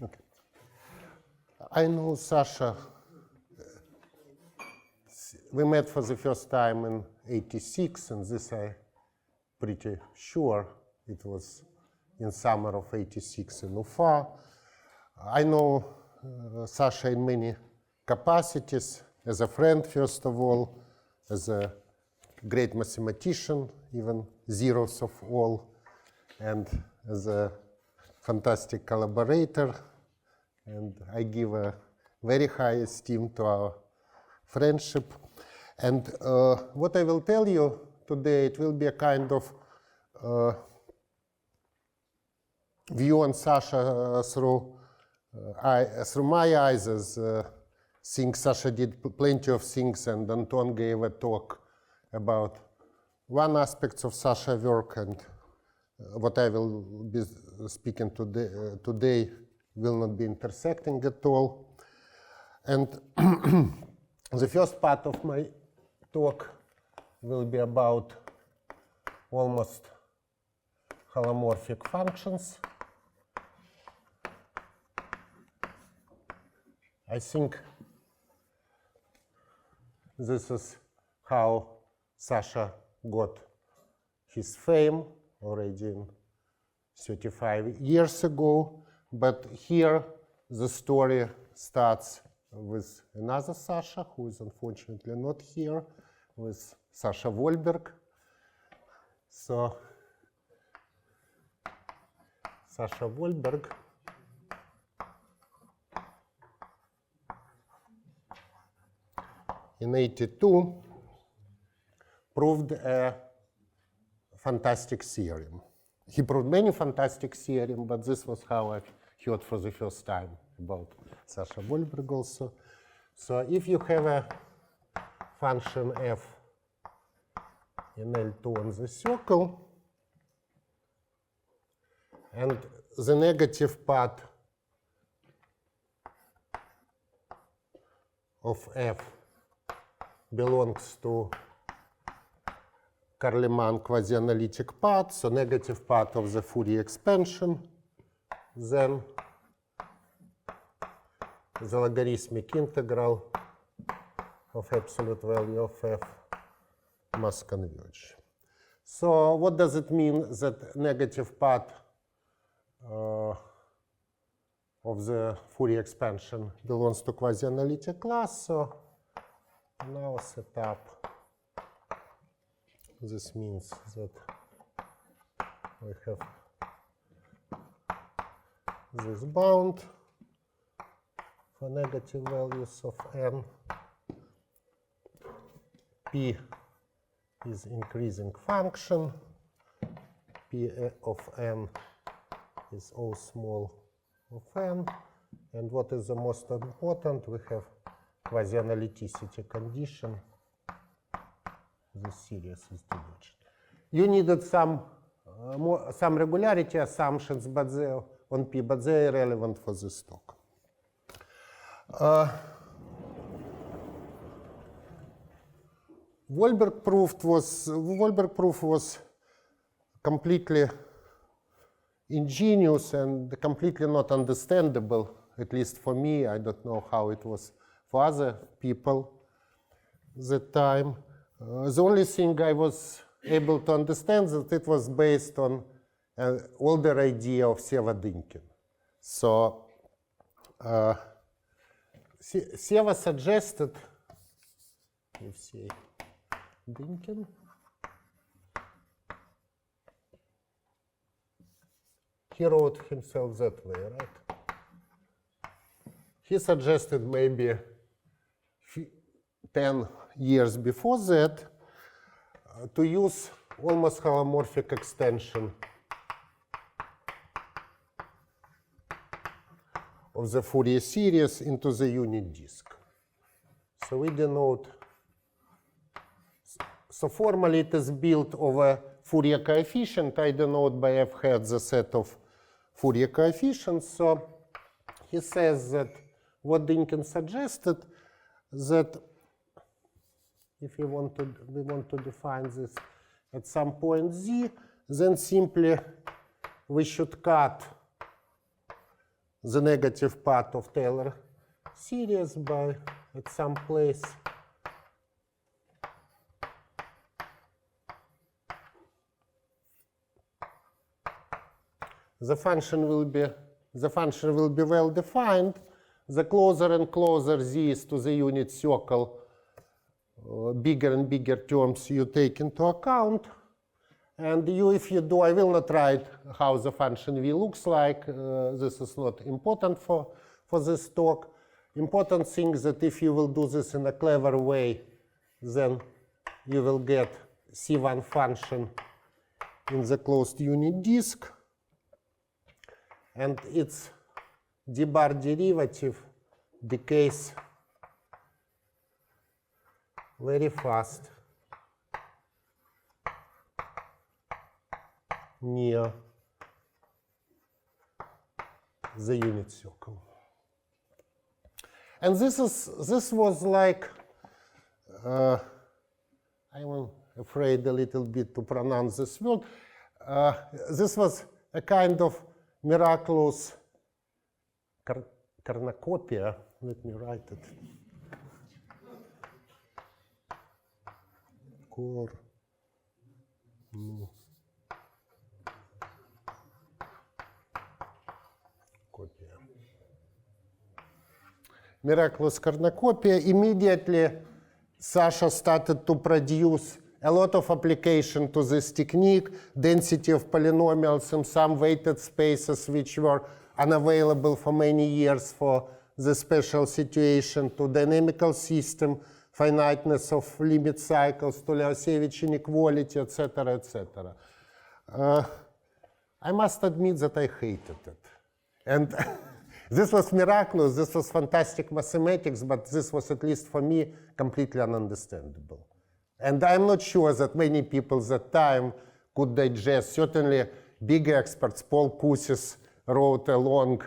Okay. I know Sasha. We met for the first time in '86, and this I'm pretty sure it was in summer of '86 in Ufa. I know Sasha in many capacities, as a friend, first of all, as a great mathematician, even zeros of all, and as a fantastic collaborator. And I give a very high esteem to our friendship. And what I will tell you today, it will be a kind of view on Sasha through my eyes, as things Sasha did plenty of things, and Anton gave a talk about one aspect of Sasha's work, and what I will be speaking today will not be intersecting at all. And the first part of my talk will be about almost holomorphic functions. I think this is how Sasha got his fame already 35 years ago. But here the story starts with another Sasha, who is unfortunately not here, with Sasha Wolberg. So Sasha Wolberg in '82 proved a fantastic theorem. He proved many fantastic theorems, but this was how I heard for the first time about Sasha Wolberg also. So if you have a function f in L2 on the circle, and the negative part of f belongs to Karleman quasi-analytic part, so negative part of the Fourier expansion, then the logarithmic integral of absolute value of f must converge. So what does it mean that negative part of the Fourier expansion belongs to quasi-analytic class? So now set up. This means that we have this bound for negative values of n. P is increasing function. P of n is O small of n. And what is the most important? We have quasi-analyticity condition. The series is divergent. You needed some regularity assumptions, but on P, but they are relevant for this talk. Wolberg proof was completely ingenious and completely not understandable, at least for me. I don't know how it was for other people at that time. The only thing I was able to understand that it was based on an older idea of Seva Dynkin. So Seva suggested, let's see, Dynkin. He wrote himself that way, right? He suggested maybe 10 years before that to use almost holomorphic extension of the Fourier series into the unit disk. So we denote, so formally it is built over Fourier coefficient. I denote by f hat the set of Fourier coefficients. So he says that what Dynkin suggested, that if we want to define this at some point z, then simply we should cut the negative part of Taylor series by at some place the function will be well defined. The closer and closer z is to the unit circle, bigger and bigger terms you take into account. And if you do, I will not write how the function v looks like. This is not important for this talk. Important thing is that if you will do this in a clever way, then you will get C1 function in the closed unit disk. And its d bar derivative decays very fast near the unit circle. And this was like, I'm afraid a little bit to pronounce this word, this was a kind of miraculous cornucopia. Let me write it. Miraculous cornucopia. Immediately, Sasha started to produce a lot of application to this technique, density of polynomials in some weighted spaces which were unavailable for many years for the special situation, to dynamical system, finiteness of limit cycles, to Leosevich inequality, etc., etc. I must admit that I hated it. And this was miraculous, this was fantastic mathematics, but this was, at least for me, completely ununderstandable. And I'm not sure that many people at that time could digest. Certainly, big experts, Paul Kusis, wrote a long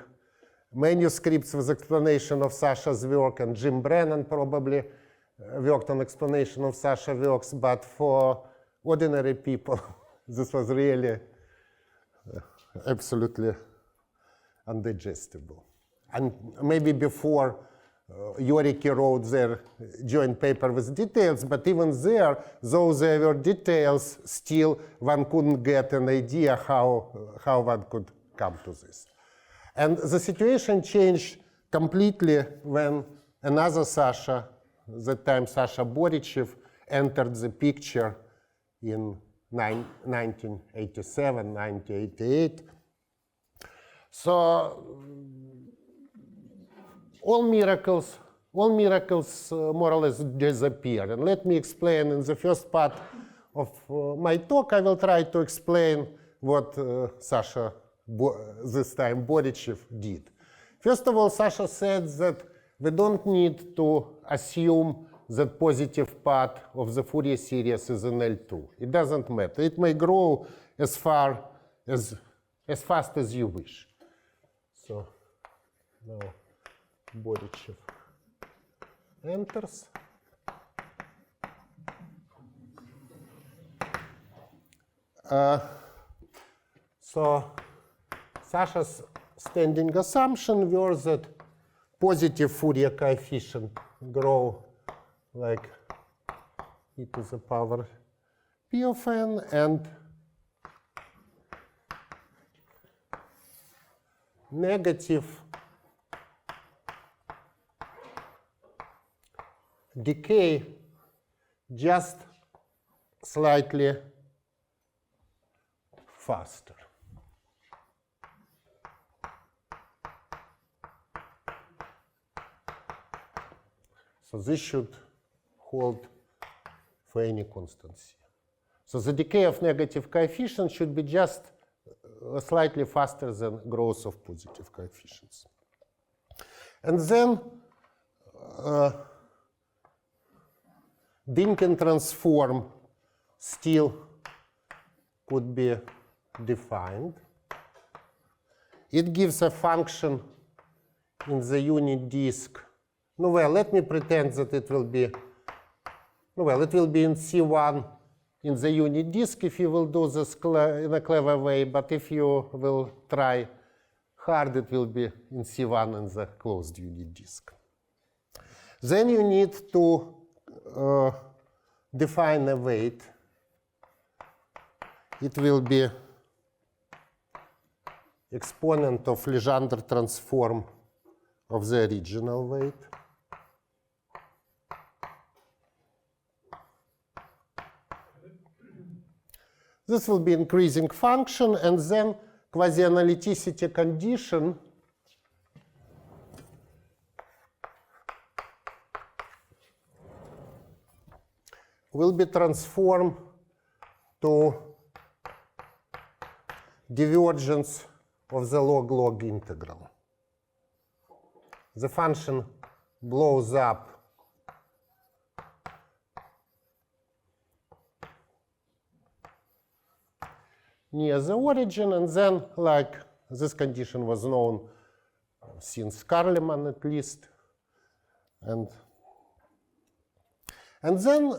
manuscripts with explanation of Sasha's work, and Jim Brennan probably worked on explanation of Sasha's works, but for ordinary people, this was really absolutely undigestible. And maybe before Yoriki wrote their joint paper with details, but even there, though there were details, still one couldn't get an idea how one could come to this. And the situation changed completely when another Sasha, that time Sasha Borichev, entered the picture in 1987, 1988. So all miracles more or less disappear. And let me explain in the first part of my talk, I will try to explain what Sasha, this time Borichev, did. First of all, Sasha said that we don't need to assume that positive part of the Fourier series is in L2. It doesn't matter. It may grow as fast as you wish. So now Borichev enters. So Sasha's standing assumption was that positive Fourier coefficient grow like e to the power p of n, and negative decay just slightly faster. So this should hold for any constancy. So the decay of negative coefficient should be just slightly faster than growth of positive coefficients. And then Dynkin transform still could be defined. It gives a function in the unit disk. No, well, let me pretend that it will be, no, well, it will be in C1 in the unit disk if you will do this in a clever way, but if you will try hard it will be in C1 in the closed unit disk. Then you need to define a weight. It will be exponent of Legendre transform of the original weight. This will be increasing function, and then quasi-analyticity condition will be transformed to divergence of the log-log integral. The function blows up near the origin, and then, like, this condition was known since Karleman at least, and then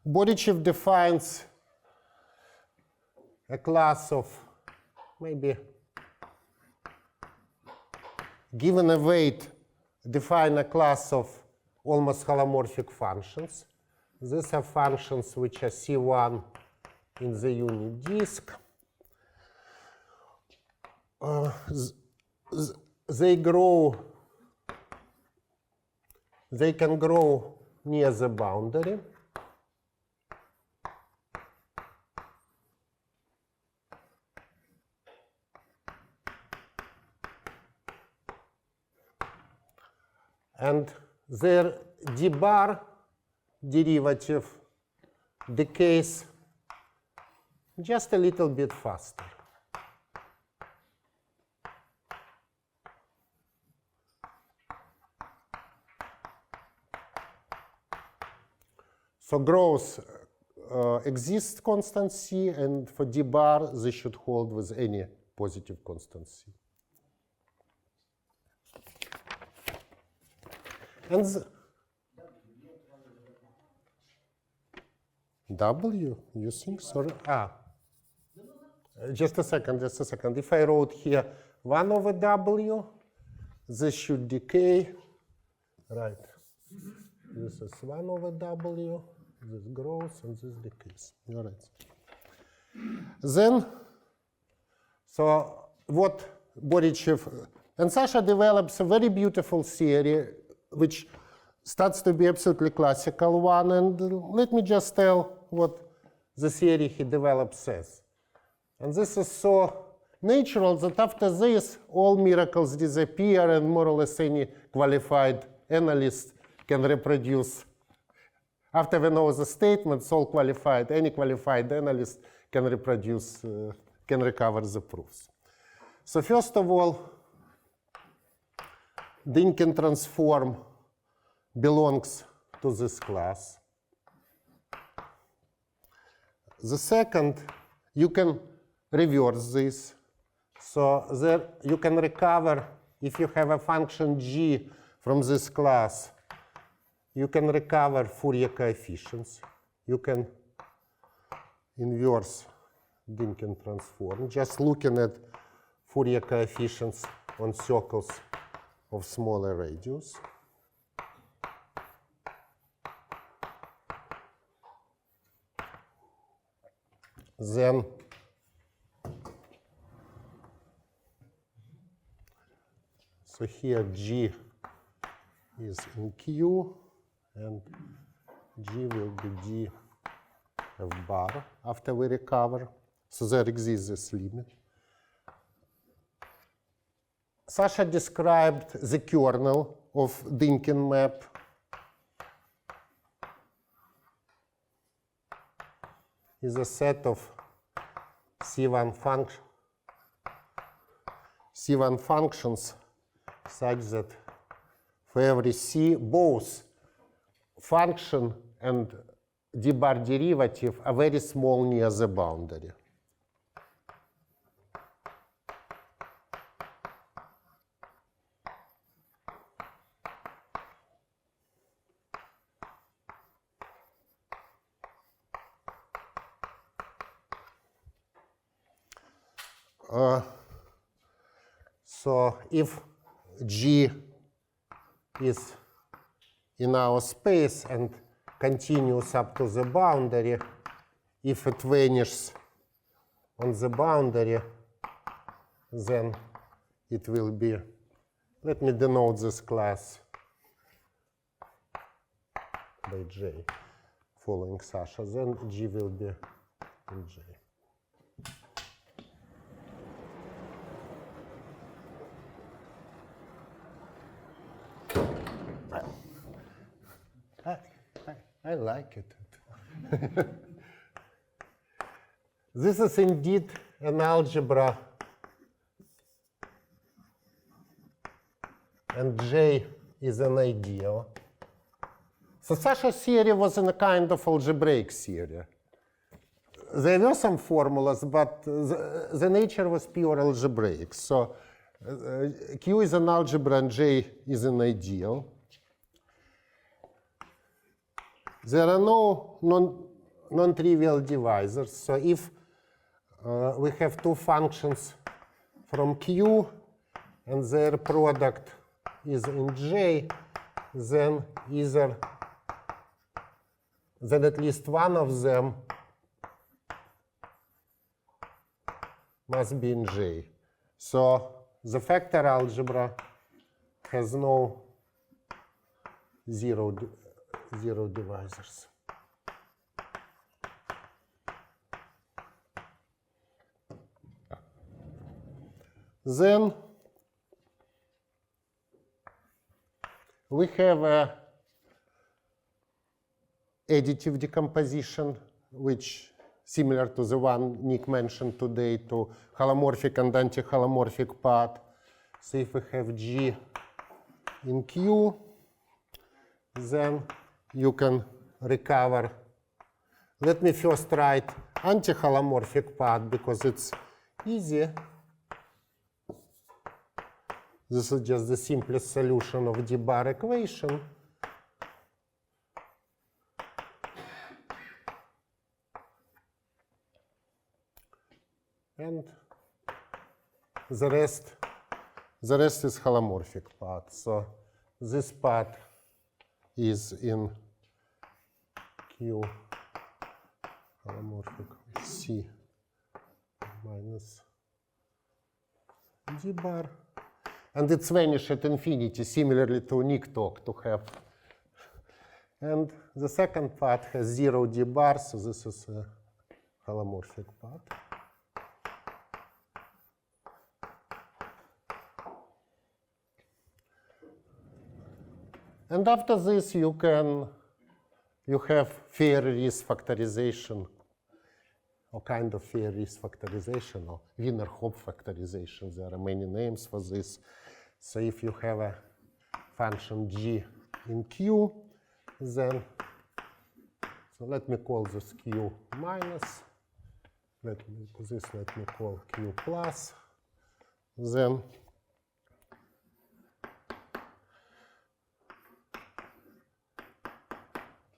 Borichev defines a class of, maybe given a weight, define a class of almost holomorphic functions. These are functions which are C1 in the unit disk. They can grow near the boundary. And their d bar derivative decays just a little bit faster. So growth exists constant C, and for d bar, they should hold with any positive constant C. And W, you think? Sorry. Just a second. If I wrote here 1 over W, this should decay. Right. This is 1 over W, this grows, and this decays. You're right. Then, so what Borichev and Sasha develops a very beautiful theory, which starts to be absolutely classical one. And let me just tell what the theory he developed says. And this is so natural that after this, all miracles disappear, and more or less any qualified analyst can reproduce. After we know the statements, all qualified, any qualified analyst can reproduce, can recover the proofs. So first of all, Dynkin transform belongs to this class. The second, you can reverse this. So there you can recover, if you have a function g from this class, you can recover Fourier coefficients. You can inverse Dynkin transform, just looking at Fourier coefficients on circles of smaller radius. Then so here G is in Q, and G will be D of bar after we recover. So there exists this limit. Sasha described the kernel of Dynkin map. Is a set of C1 functions such that for every C, both function and d bar derivative are very small near the boundary. So if G is in our space and continues up to the boundary, if it vanishes on the boundary, then it will be, let me denote this class by J following Sasha, then G will be in J. I like it. This is indeed an algebra, and J is an ideal. So Sasha's theory was in a kind of algebraic theory. There were some formulas, but the nature was pure algebraic. So Q is an algebra and J is an ideal. There are no non-trivial divisors. So if we have two functions from Q and their product is in J, then at least one of them must be in J. So the factor algebra has no zero divisors. Then we have a additive decomposition, which similar to the one Nick mentioned today, to holomorphic and anti-holomorphic path. So if we have G in Q, then you can recover. Let me first write anti-holomorphic path because it's easy. This is just the simplest solution of the bar equation. And the rest is holomorphic path. So this path is in Q holomorphic C minus D bar. And it's vanished at infinity, similarly to Nick talk to have. And the second part has 0 D bar, so this is a holomorphic part. And after this, you have Fair-Riess factorization, or kind of Fair-Riess factorization, or Wiener-Hopf factorization. There are many names for this. So if you have a function G in Q, then, so let me call this Q minus, let me call Q plus, then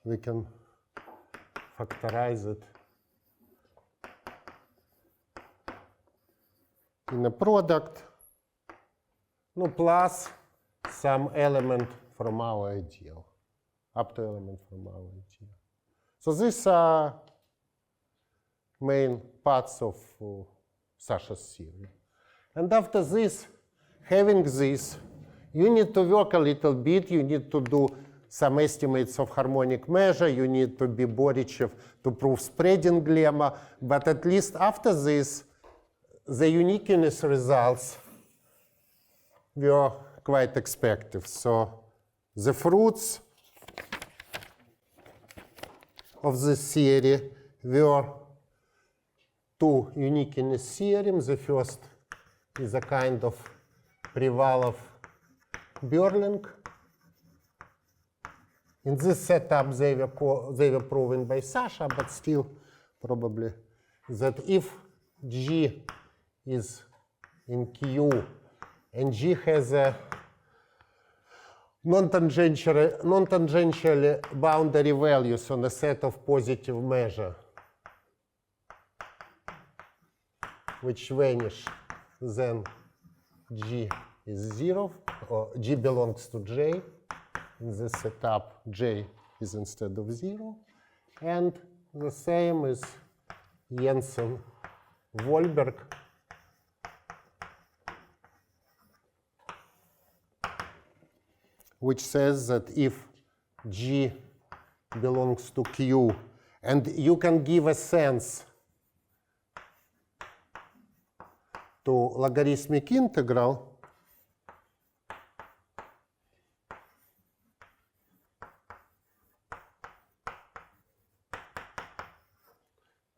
we can factorize it in a product, no, plus some element from our ideal, up to element from our ideal. So these are main parts of Sasha's theory. And after this, having this, you need to work a little bit, you need to do some estimates of harmonic measure, you need to be Borichev to prove spreading lemma, but at least after this, the uniqueness results were quite expected. So the fruits of this theory were two uniqueness theorems. The first is a kind of Privalov-Berling. In this setup, they were proven by Sasha, but still probably that if G is in Q and G has a non-tangential boundary values on a set of positive measure, which vanish, then G is 0, or G belongs to J. In this setup, J is instead of 0. And the same is Jensen-Wolberg. Which says that if G belongs to Q, and you can give a sense to logarithmic integral,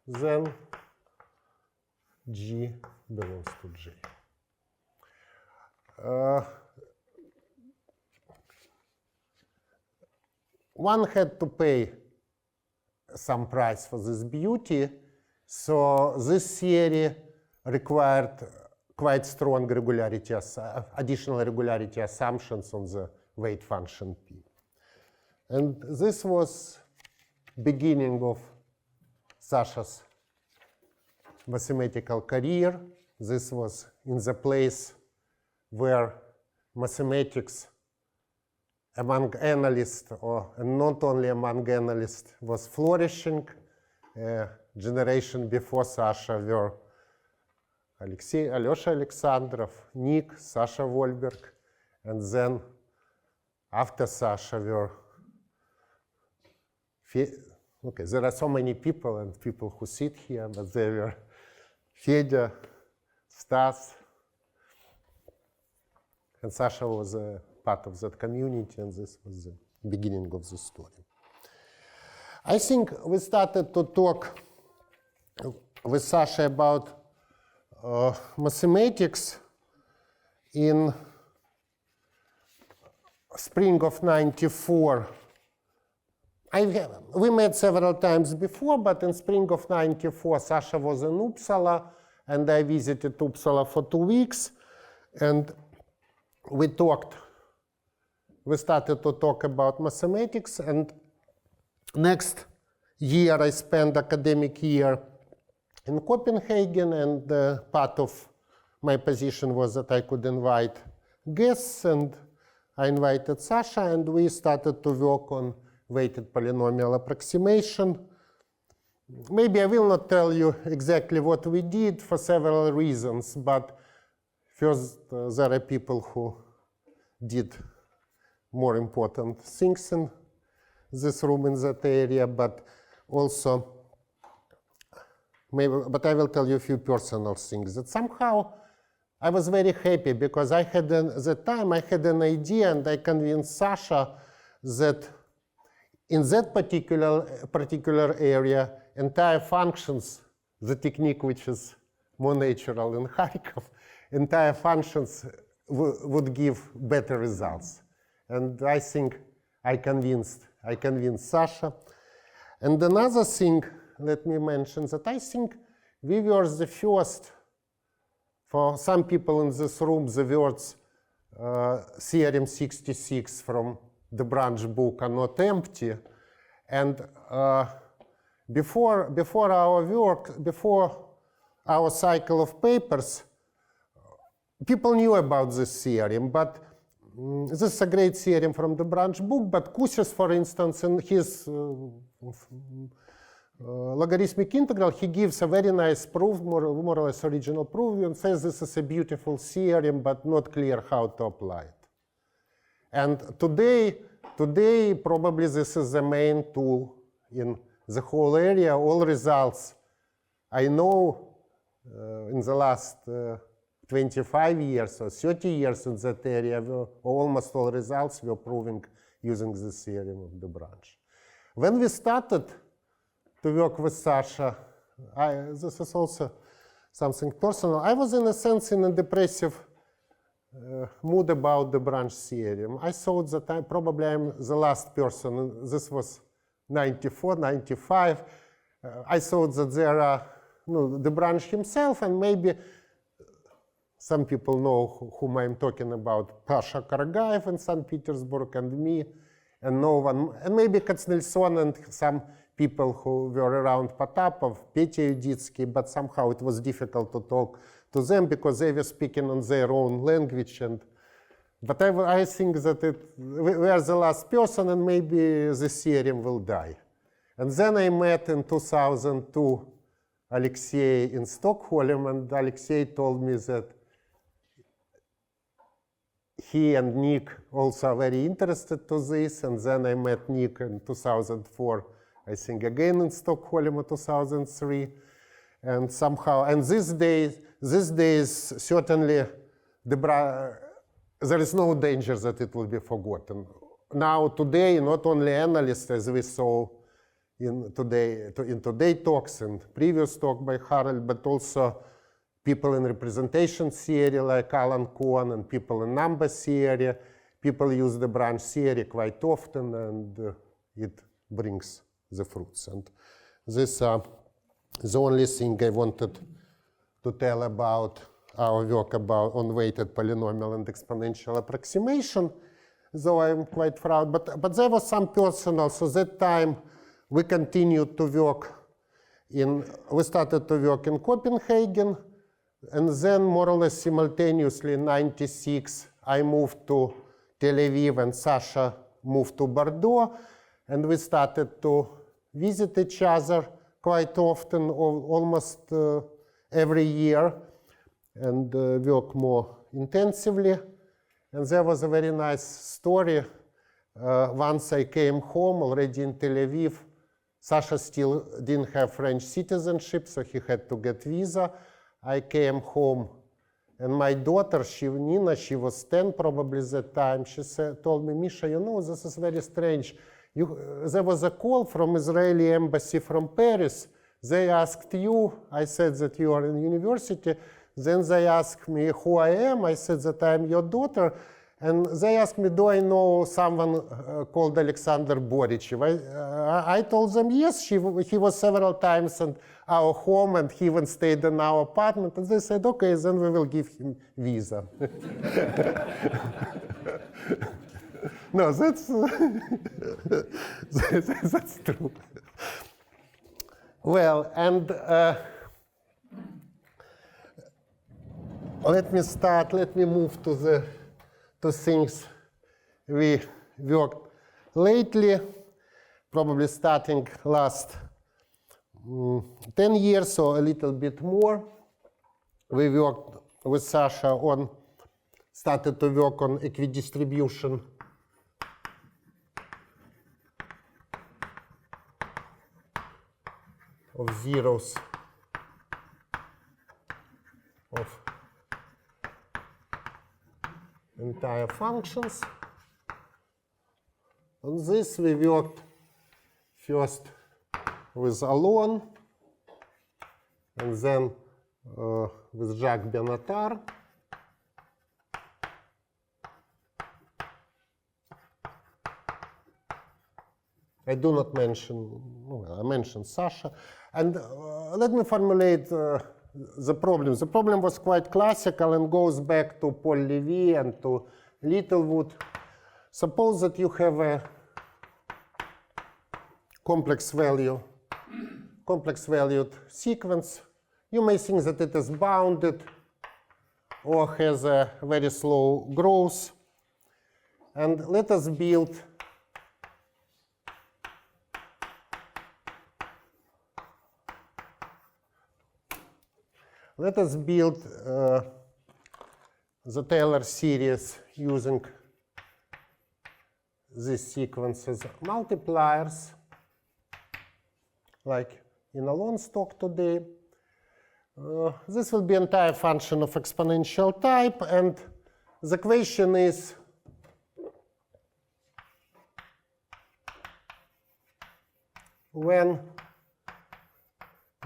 then G belongs to J. One had to pay some price for this beauty, so this theory required quite strong regularity, additional regularity assumptions on the weight function P. And this was beginning of Sasha's mathematical career. This was in the place where mathematics among analysts, or not only among analysts, was flourishing. Generation before Sasha were Alyosha Alexandrov, Nick, Sasha Wolberg, and then after Sasha were, okay, there are so many people and people who sit here, but they were Fedya, Stas, and Sasha was a part of that community, and this was the beginning of the story. I think we started to talk with Sasha about mathematics in spring of '94. We met several times before, but in spring of '94, Sasha was in Uppsala, and I visited Uppsala for 2 weeks, and we started to talk about mathematics, and next year I spent academic year in Copenhagen, and part of my position was that I could invite guests, and I invited Sasha, and we started to work on weighted polynomial approximation. Maybe I will not tell you exactly what we did for several reasons, but first, there are people who did more important things in this room, in that area, but also, but I will tell you a few personal things. That somehow I was very happy because I had, at the time, I had an idea, and I convinced Sasha that in that particular area, entire functions, the technique which is more natural in Kharkov, entire functions would give better results. And I think I convinced Sasha. And another thing, let me mention that I think we were the first, for some people in this room, the words theorem 66 from the branch book are not empty. And before our work, before our cycle of papers, people knew about this theorem, but this is a great theorem from the branch book, but Kusis, for instance, in his logarithmic integral, he gives a very nice proof, more or less original proof, and says this is a beautiful theorem, but not clear how to apply it. And today probably this is the main tool in the whole area. All results I know in the last 25 years or 30 years in that area, almost all results were proving using this theorem of the branch. When we started to work with Sasha, this is also something personal. I was in a sense in a depressive mood about the branch theorem. I thought that I'm the last person. This was 94, 95. I thought that there are the branch himself, and maybe some people know whom I'm talking about, Pasha Karagaev in St. Petersburg, and me, and no one, and maybe Katznelson and some people who were around Potapov, Petya Yuditsky, but somehow it was difficult to to them because they were speaking on their own language. But I think that we are the last person, and maybe the theorem will die. And then I met in 2002 Alexei in Stockholm, and Alexei told me that he and Nick also are very interested to this. And then I met Nick in 2004, I think again in Stockholm in 2003. And somehow, and these days certainly there is no danger that it will be forgotten. Now today, not only analysts, as we saw in today talks and previous talk by Harold, but also people in representation theory like Alan Cohen and people in number theory. People use the branch theory quite often, and it brings the fruits. And this the only thing I wanted to tell about our work on weighted polynomial and exponential approximation, though I'm quite proud. But there was some personal. So that time we continued to work we started to work in Copenhagen, and then more or less simultaneously in '96 I moved to Tel Aviv and Sasha moved to Bordeaux, and we started to visit each other quite often, almost every year, and work more intensively. And there was a very nice story. Once I came home already in Tel Aviv, Sasha still didn't have French citizenship, so he had to get visa. I came home, and my daughter, Nina, she was 10 probably at that time, she told me, Misha, you know, this is very strange. There was a call from Israeli embassy from Paris. They asked you, I said that you are in university. Then they asked me who I am. I said that I am your daughter. And they asked me, do I know someone called Alexander Borichev? I told them, yes, he was several times in our home, and he even stayed in our apartment. And they said, okay, then we will give him visa. No, that's that's true. Well, and let me move to things we worked lately, probably starting last 10 years or a little bit more. We worked with Sasha started to work on equidistribution of zeros of entire functions. On this we worked first with Alon, and then with Jacques Benatar. I do not mention, I mentioned Sasha. And let me formulate the problem. The problem was quite classical and goes back to Paul Levy and to Littlewood. Suppose that you have a complex valued sequence. You may think that it is bounded or has a very slow growth. And let us build the Taylor series using these sequences multipliers, like in Alon's talk today. This will be entire function of exponential type, and the question is, when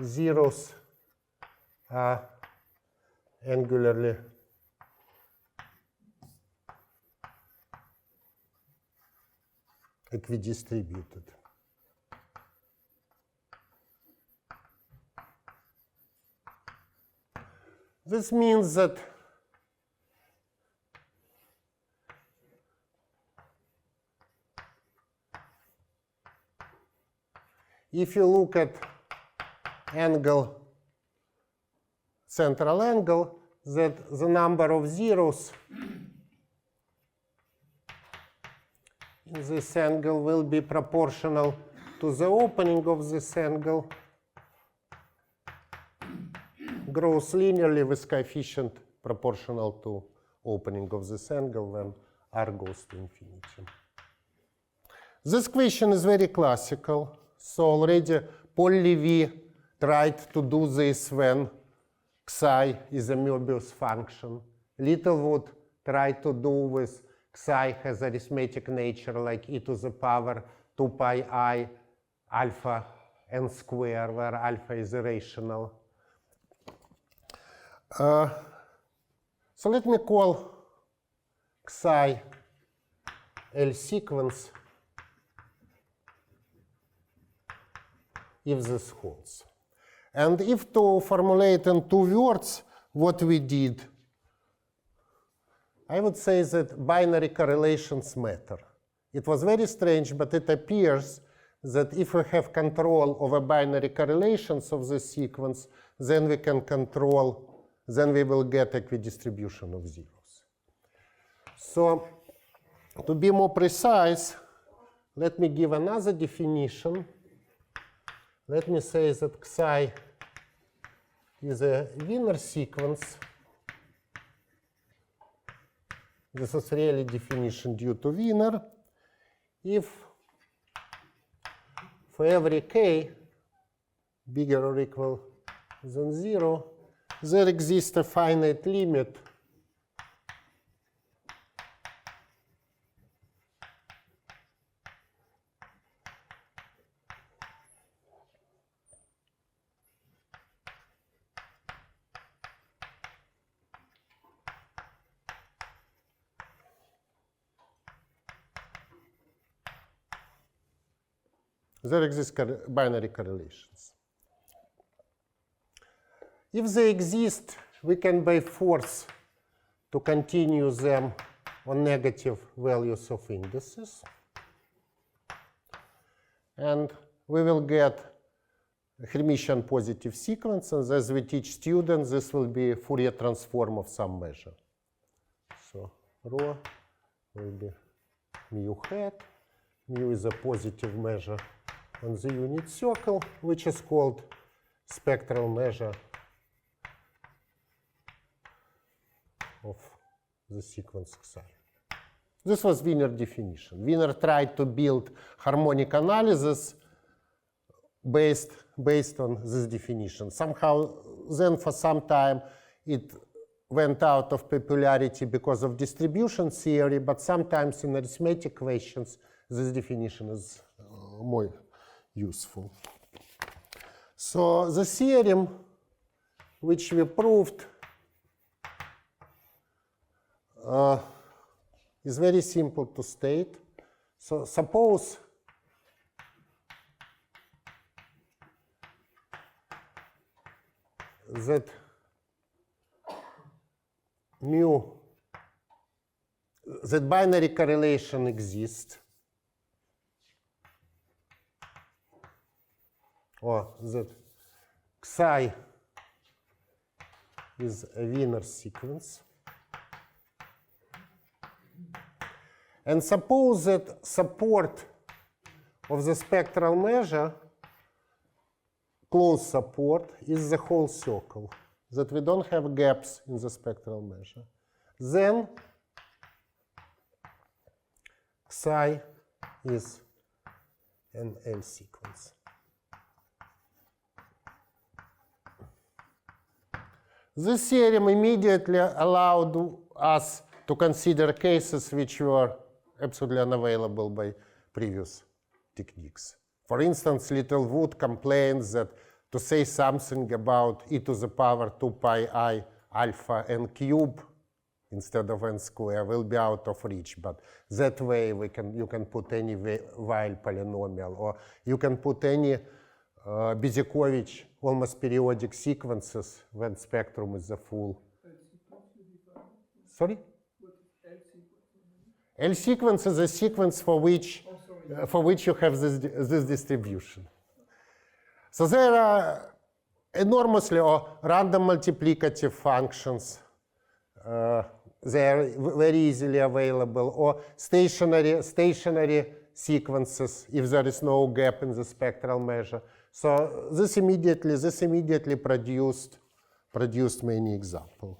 zeros are angularly equidistributed. This means that if you look at angle central angle, that the number of zeros in this angle will be proportional to the opening of this angle, grows linearly with coefficient proportional to opening of this angle when r goes to infinity. This question is very classical. So already Paul Lévy tried to do this when psi is a Möbius function. Littlewood tried to do with psi has arithmetic nature like e to the power 2 pi I alpha n square, where alpha is irrational. So let me call psi L sequence if this holds. And if to formulate in 2 words what we did, I would say that binary correlations matter. It was very strange, but it appears that if we have control over binary correlations of the sequence, then we can control, then we will get equidistribution of zeros. So to be more precise, let me give another definition. Let me say that psi is a Wiener sequence. This is really definition due to Wiener. If for every k bigger or equal than 0, there exists a finite limit there exist binary correlations. If they exist, we can by force to continue them on negative values of indices. And we will get a Hermitian positive sequence, and as we teach students, this will be a Fourier transform of some measure. So rho will be mu hat. Mu is a positive measure on the unit circle, which is called spectral measure of the sequence psi. This was Wiener definition. Wiener tried to build harmonic analysis based on this definition. Somehow, then for some time, it went out of popularity because of distribution theory, but sometimes in arithmetic questions, this definition is more useful. So the theorem which we proved is very simple to state. So suppose that that binary correlation exists, or that psi is a Wiener sequence. And suppose that support of the spectral measure, closed support, is the whole circle, that we don't have gaps in the spectral measure. Then psi is an L sequence. This theorem immediately allowed us to consider cases which were absolutely unavailable by previous techniques. For instance, Littlewood complains that to say something about e to the power 2 pi I alpha n cube instead of n square will be out of reach, but that way you can put any Weil polynomial, or you can put any Bezikovich almost periodic sequences when spectrum is a full. Sorry? L sequence is a sequence for which you have this distribution. So there are enormously, or random multiplicative functions. They are very easily available, or stationary sequences if there is no gap in the spectral measure. So this immediately produced many examples.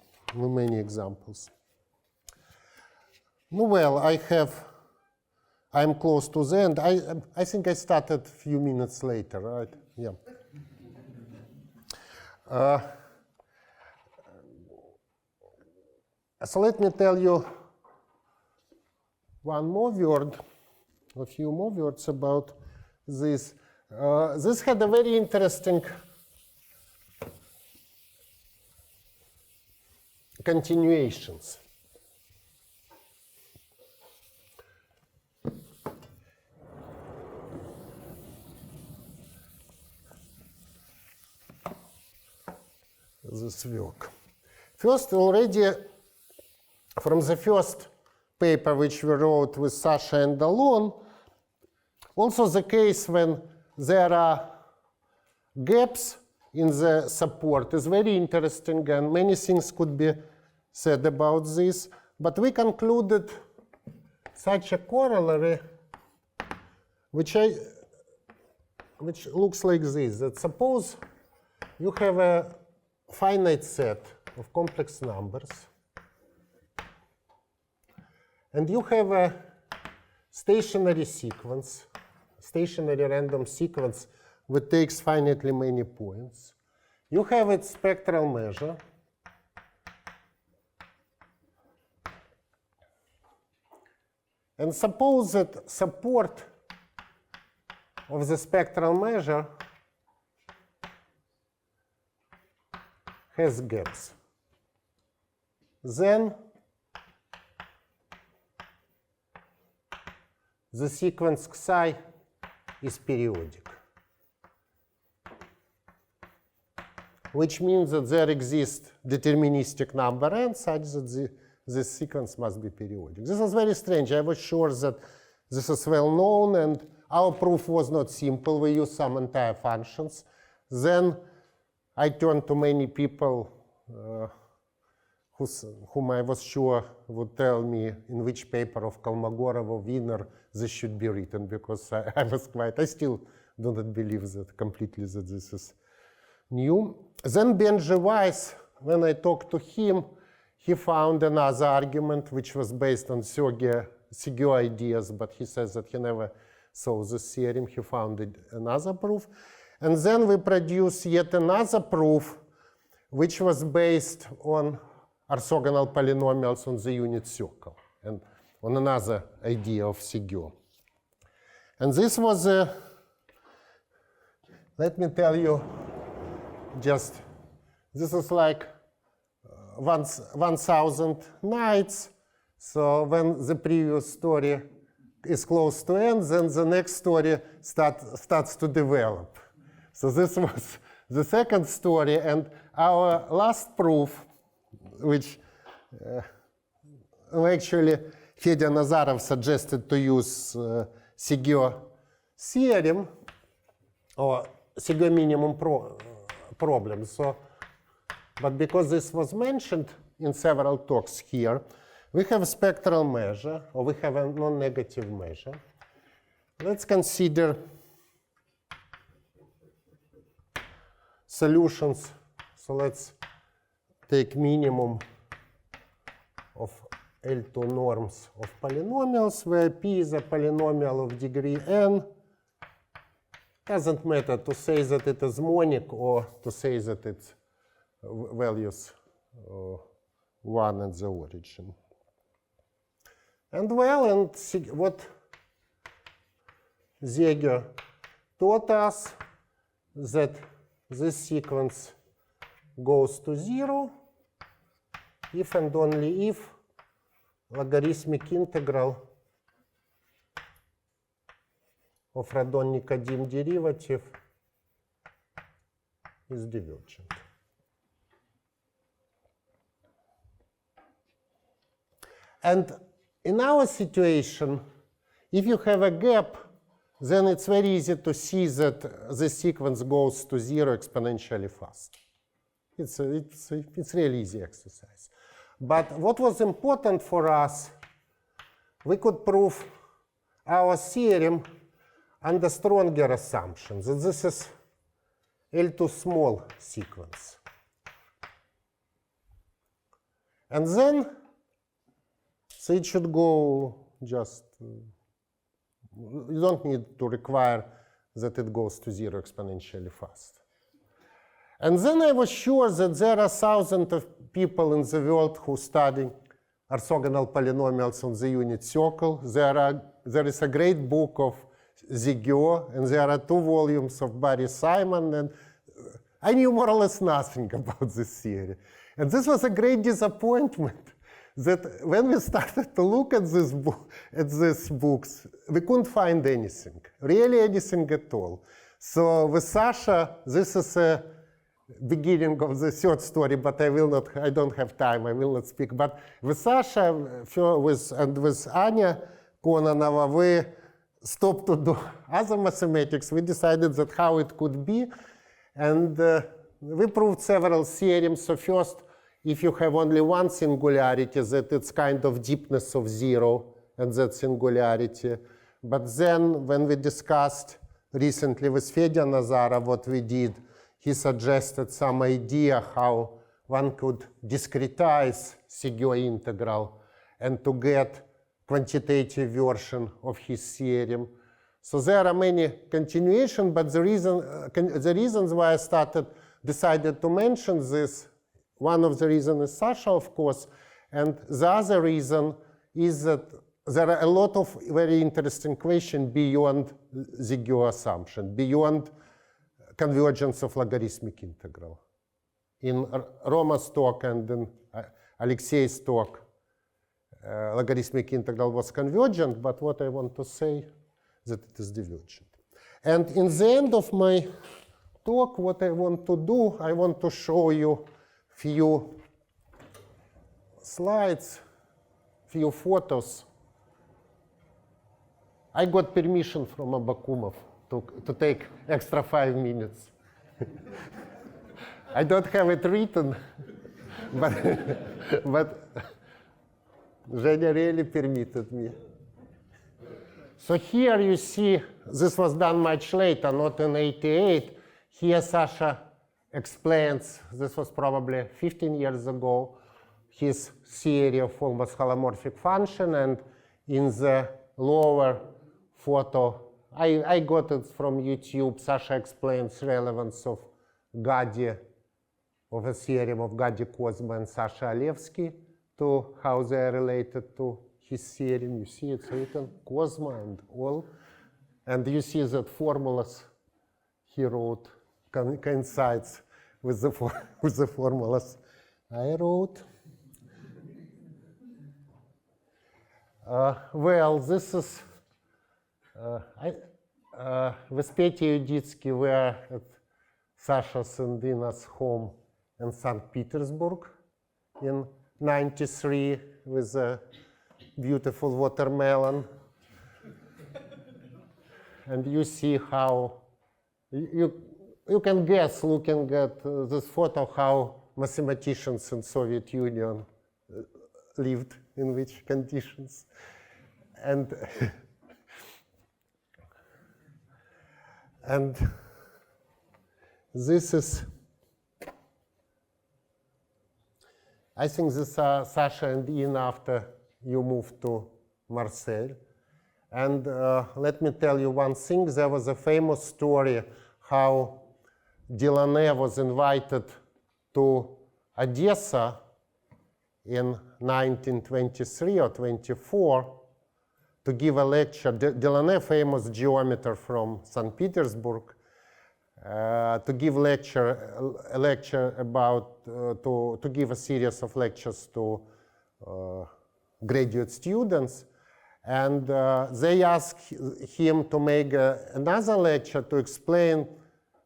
Well, I'm close to the end. I think I started a few minutes later, right? Yeah. So let me tell you a few more words about this. This had a very interesting continuations. This work. First, already from the first paper which we wrote with Sasha and alone, also the case when there are gaps in the support is very interesting, and many things could be said about this. But we concluded such a corollary which looks like this, that suppose you have a finite set of complex numbers, and you have a stationary random sequence which takes finitely many points. You have its spectral measure. And suppose that support of the spectral measure has gaps. Then the sequence Xi is periodic, which means that there exists deterministic number n such that this sequence must be periodic. This is very strange. I was sure that this is well known, and our proof was not simple. We used some entire functions. Then I turned to many people whom I was sure would tell me in which paper of Kolmogorov or Wiener this should be written, because I still do not believe that completely that this is new. Then Benji Weiss, when I talked to him, he found another argument which was based on Sergio ideas, but he says that he never saw this theorem. He found another proof. And then we produced yet another proof which was based on orthogonal polynomials on the unit circle and on another idea of Sergio. And this was let me tell you, this is like 1,000 nights. So when the previous story is close to end, then the next story starts to develop. So this was the second story, and our last proof, which actually Fedya Nazarov suggested to use Sergio theorem, or Sergio minimum problem. So, but because this was mentioned in several talks here, we have a spectral measure, or we have a non-negative measure. Let's consider solutions. So let's take minimum of L2 norms of polynomials, where P is a polynomial of degree n. Doesn't matter to say that it is monic or to say that its values 1 at the origin. And what Zeger taught us, that this sequence goes to 0 if and only if logarithmic integral of Radon-Nikodym derivative is divergent. And in our situation, if you have a gap then it's very easy to see that the sequence goes to 0 exponentially fast. It's really easy exercise. But what was important for us, we could prove our theorem under stronger assumptions, that this is L2 small sequence. And then, so it should go just, you don't need to require that it goes to 0 exponentially fast. And then I was sure that there are thousands of people in the world who study orthogonal polynomials on the unit circle. There is a great book of Ziguo, and there are 2 volumes of Barry Simon, and I knew more or less nothing about this theory. And this was a great disappointment that when we started to look at these books, we couldn't find anything, really anything at all. So with Sasha, this is a beginning of the third story, but I don't have time, I will not speak. But with Sasha and with Anya Kononova, we stopped to do other mathematics. We decided that how it could be, and we proved several theorems. So first, if you have only one singularity, that it's kind of deepness of 0, and that singularity. But then, when we discussed recently with Fedya Nazarov what we did, he suggested some idea how one could discretize Seguin integral and to get quantitative version of his theorem. So there are many continuations, but the reasons why I decided to mention this, one of the reasons is Sasha, of course, and the other reason is that there are a lot of very interesting questions beyond the Ziguo assumption, beyond convergence of logarithmic integral. In Roma's talk and in Alexei's talk, logarithmic integral was convergent, but what I want to say is that it is divergent. And in the end of my talk, what I want to do, I want to show you few slides, few photos. I got permission from Abakumov to take extra 5 minutes. I don't have it written, but Zhenya really permitted me. So here you see, this was done much later, not in '88. Here Sasha explains, this was probably 15 years ago, his theory of almost holomorphic function, and in the lower photo, I got it from YouTube. Sasha explains relevance of Gadi, of a theorem of Gadi-Kozma and Sasha Alevsky, to how they are related to his theorem. You see it's written, Kozma and all. And you see that formulas he wrote coincides with the formulas I wrote. Well, this is, with Petya Yuditsky, we are at Sasha's and Dina's home in St. Petersburg in '93 with a beautiful watermelon. And you see how, you can guess looking at this photo how mathematicians in Soviet Union lived, in which conditions. And this is, I think this are Sasha and Ian after you moved to Marseille. And let me tell you one thing, there was a famous story how Delaunay was invited to Odessa in 1923 or 24 to give a lecture. Delaunay, famous geometer from St. Petersburg, to give a lecture about, to give a series of lectures to graduate students. And they asked him to make another lecture to explain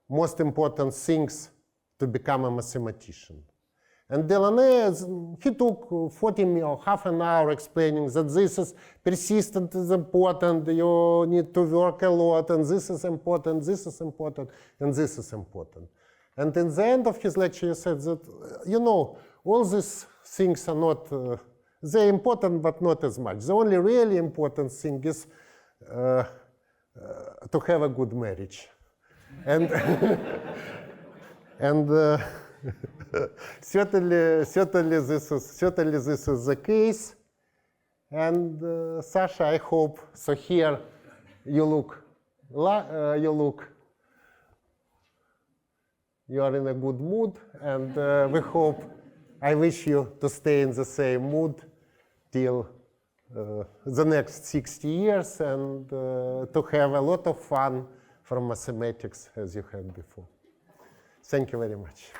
most important things to become a mathematician. And Delaunay, he took 40 minutes or half an hour explaining that this is persistent is important, you need to work a lot, and this is important, this is important, and this is important. And in the end of his lecture, he said that, you know, all these things are not, they're important, but not as much. The only really important thing is to have a good marriage. And, and certainly this is the case. And Sasha, I hope, so here you are in a good mood, and I wish you to stay in the same mood till the next 60 years and to have a lot of fun from mathematics as you had before. Thank you very much.